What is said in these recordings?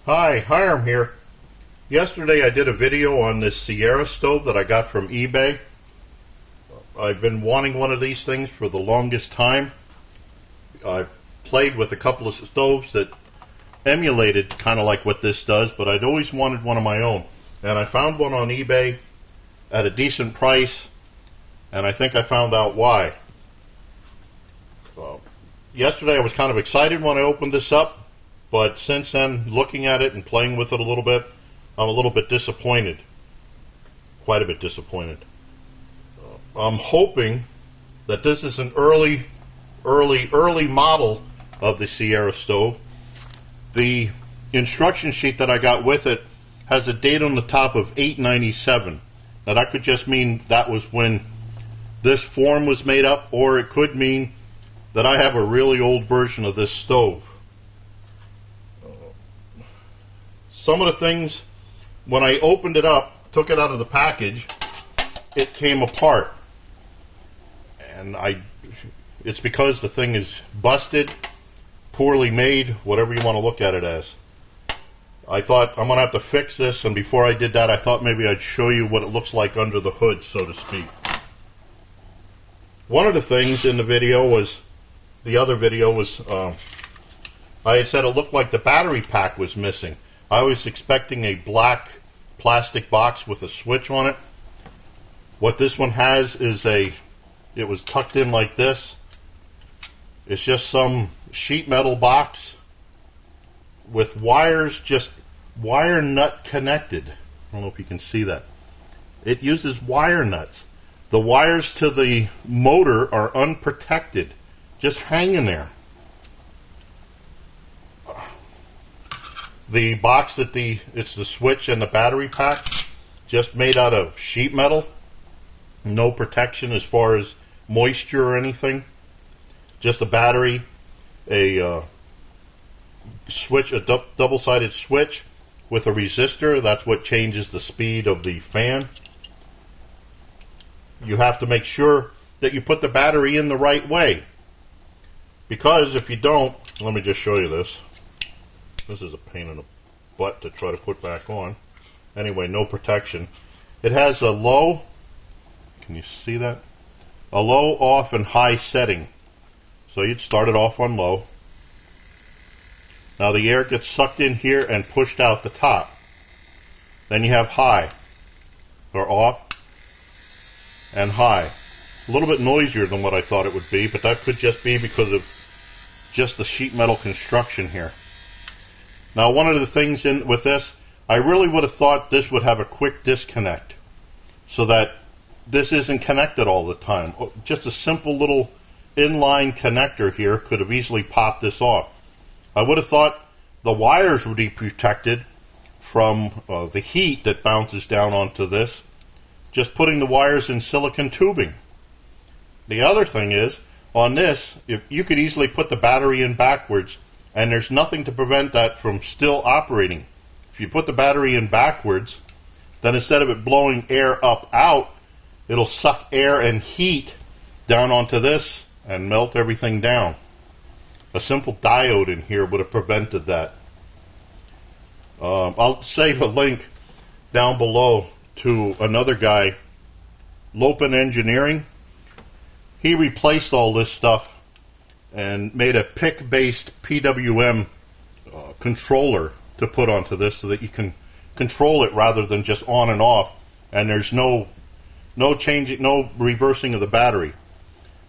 Hi, Hiram here. Yesterday I did a video on this Sierra stove that I got from eBay. I've been wanting one of these things for the longest time. I've played with a couple of stoves that emulated kind of like what this does, but I'd always wanted one of my own. And I found one on eBay at a decent price, and I think I found out why. Yesterday I was kind of excited when I opened this up. But since then, looking at it and playing with it a little bit, I'm a little bit disappointed. Quite a bit disappointed. I'm hoping that this is an early model of the Sierra stove. The instruction sheet that I got with it has a date on the top of 897. Now that could just mean that was when this form was made up, or it could mean that I have a really old version of this stove. Some of the things, when I opened it up, took it out of the package, it came apart. And it's because the thing is busted, poorly made, whatever you want to look at it as. I thought I'm going to have to fix this, and before I did that, I thought maybe I'd show you what it looks like under the hood, so to speak. One of the things in the video was, I had said it looked like the battery pack was missing. I was expecting a black plastic box with a switch on it. What this one has is it was tucked in like this. It's just some sheet metal box with wires, just wire nut connected. I don't know if you can see that. It uses wire nuts. The wires to the motor are unprotected, just hanging there. The box it's the switch and the battery pack, just made out of sheet metal. No protection as far as moisture or anything. Just a battery, a switch, a double-sided switch with a resistor. That's what changes the speed of the fan. You have to make sure that you put the battery in the right way, because if you don't, let me just show you this. This is a pain in the butt to try to put back on. Anyway, no protection. It has a low, can you see that? A low, off, and high setting. So you'd start it off on low. Now the air gets sucked in here and pushed out the top. Then you have high, or off, and high. A little bit noisier than what I thought it would be, but that could just be because of just the sheet metal construction here. Now, one of the things with this, I really would have thought this would have a quick disconnect so that this isn't connected all the time. Just a simple little inline connector here could have easily popped this off. I would have thought the wires would be protected from the heat that bounces down onto this, just putting the wires in silicone tubing. The other thing is, on this, if you could easily put the battery in backwards, and there's nothing to prevent that from still operating. If you put the battery in backwards, then instead of it blowing air up out, it'll suck air and heat down onto this and melt everything down. A simple diode in here would have prevented that. I'll save a link down below to another guy, Lopin Engineering. He replaced all this stuff and made a PIC-based PWM controller to put onto this so that you can control it rather than just on and off, and there's no changing, no reversing of the battery.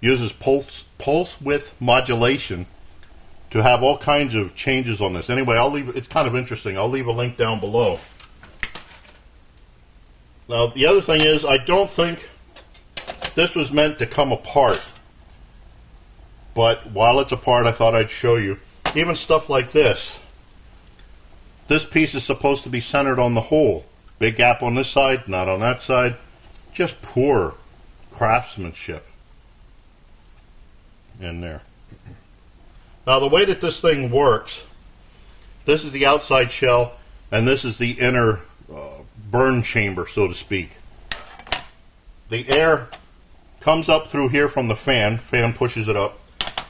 Uses pulse width modulation to have all kinds of changes on this. Anyway, it's kind of interesting. I'll leave a link down below. Now the other thing is, I don't think this was meant to come apart. But while it's apart, I thought I'd show you. Even stuff like this. This piece is supposed to be centered on the hole. Big gap on this side, not on that side. Just poor craftsmanship in there. Now the way that this thing works, this is the outside shell, and this is the inner burn chamber, so to speak. The air comes up through here from the fan pushes it up.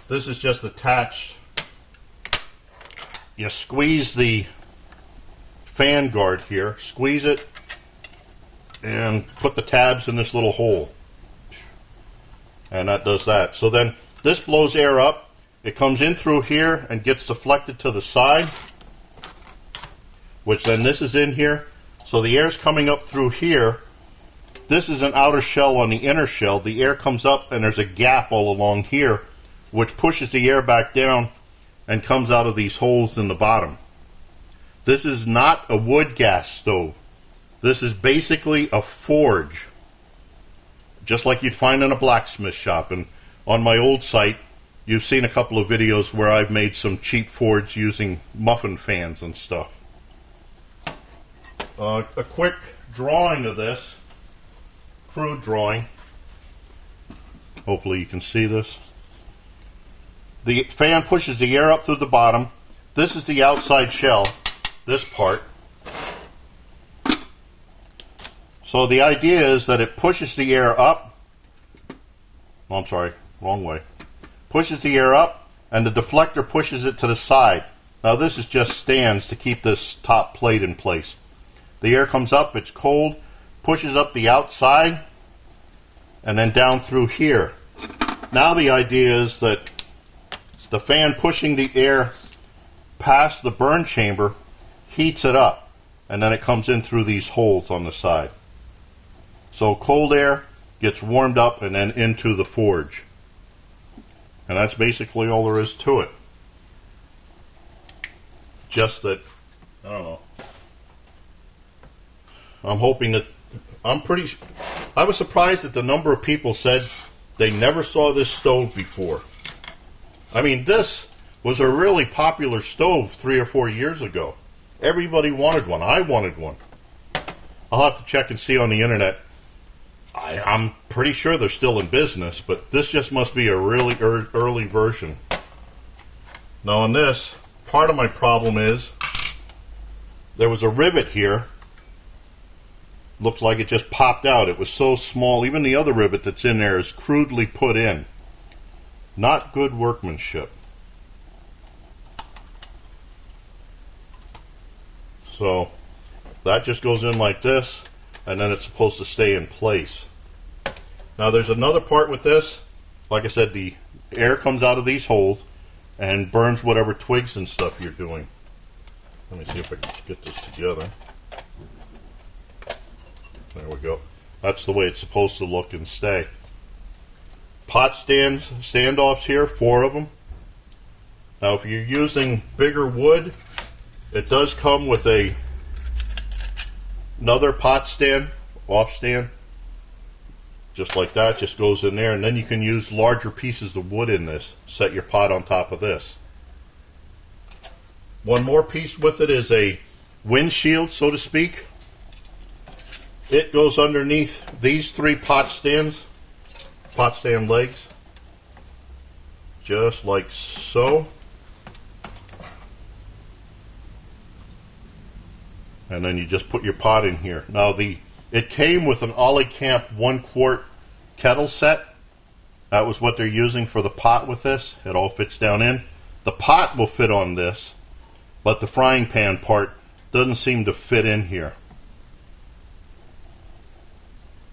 This is just attached. You squeeze the fan guard here, squeeze it, and put the tabs in this little hole. And that does that. So then this blows air up. It comes in through here and gets deflected to the side, which then this is in here. So the air's coming up through here. This is an outer shell on the inner shell. The air comes up and there's a gap all along here, which pushes the air back down and comes out of these holes in the bottom. This is not a wood gas stove. This is basically a forge, just like you'd find in a blacksmith shop. And on my old site, you've seen a couple of videos where I've made some cheap forge using muffin fans and stuff. A quick drawing of this, crude drawing. Hopefully you can see this. The fan pushes the air up through the bottom. This is the outside shell, this part. So the idea is that it pushes the air up. Oh, I'm sorry, wrong way. Pushes the air up, and the deflector pushes it to the side. Now this is just stands to keep this top plate in place. The air comes up, it's cold, pushes up the outside, and then down through here. Now the idea is that the fan pushing the air past the burn chamber heats it up, and then it comes in through these holes on the side. So cold air gets warmed up and then into the forge. And that's basically all there is to it. Just that, I don't know. I'm hoping that, I was surprised at the number of people said they never saw this stove before. I mean, this was a really popular stove 3 or 4 years ago. Everybody wanted one. I wanted one. I'll have to check and see on the internet. I'm pretty sure they're still in business, but this just must be a really early version. Now on this, part of my problem is there was a rivet here. Looks like it just popped out. It was so small. Even the other rivet that's in there is crudely put in. Not good workmanship. So that just goes in like this, and then it's supposed to stay in place. Now there's another part with this. Like I said, the air comes out of these holes and burns whatever twigs and stuff you're doing. Let me see if I can get this together. There we go. That's the way it's supposed to look and stay. Pot stands, standoffs here, 4 of them. Now if you're using bigger wood, it does come with another pot stand, off stand. Just like that, just goes in there, and then you can use larger pieces of wood in this. Set your pot on top of this. One more piece with it is a windshield, so to speak. It goes underneath these 3 pot stand legs, just like so. And then you just put your pot in here. Now it came with an Olicamp 1 quart kettle set. That was what they're using for the pot with this. It all fits down in. The pot will fit on this, but the frying pan part doesn't seem to fit in here.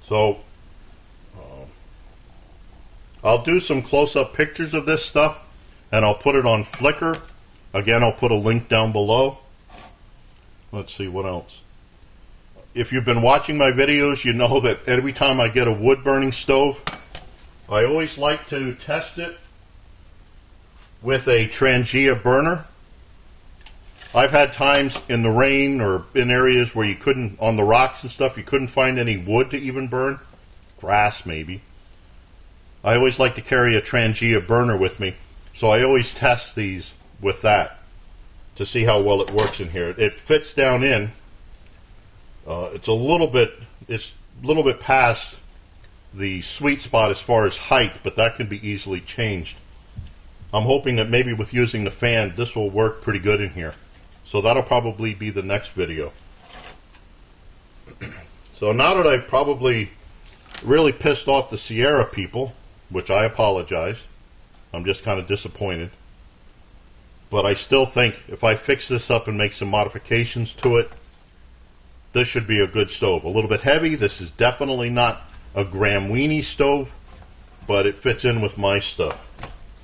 So I'll do some close-up pictures of this stuff, and I'll put it on Flickr. Again, I'll put a link down below. Let's see what else. If you've been watching my videos, you know that every time I get a wood-burning stove, I always like to test it with a Trangia burner. I've had times in the rain or in areas where you couldn't, on the rocks and stuff, you couldn't find any wood to even burn. Grass, maybe. I always like to carry a Trangia burner with me, so I always test these with that to see how well it works in here. It fits down in. It's a little bit past the sweet spot as far as height, but that can be easily changed. I'm hoping that maybe with using the fan, this will work pretty good in here. So that'll probably be the next video. So now that I've probably really pissed off the Sierra people, which I apologize, I'm just kind of disappointed. But I still think if I fix this up and make some modifications to it, this should be a good stove. A little bit heavy. This is definitely not a Graham Weenie stove, but it fits in with my stuff.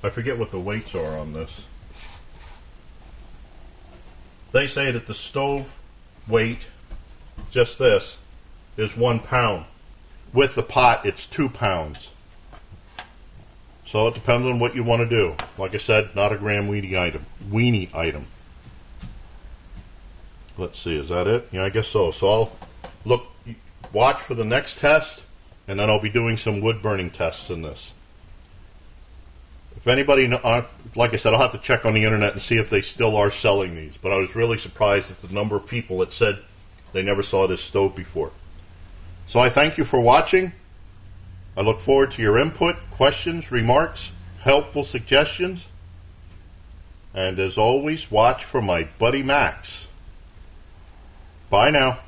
I forget what the weights are on this. They say that the stove weight, just this, is 1 pound. With the pot, it's 2 pounds. So it depends on what you want to do. Like I said, not a Graham Weenie item. Let's see, is that it? Yeah, I guess so. So I'll watch for the next test, and then I'll be doing some wood burning tests in this. If anybody, like I said, I'll have to check on the internet and see if they still are selling these. But I was really surprised at the number of people that said they never saw this stove before. So I thank you for watching. I look forward to your input, questions, remarks, helpful suggestions. And as always, watch for my buddy Max. Bye now.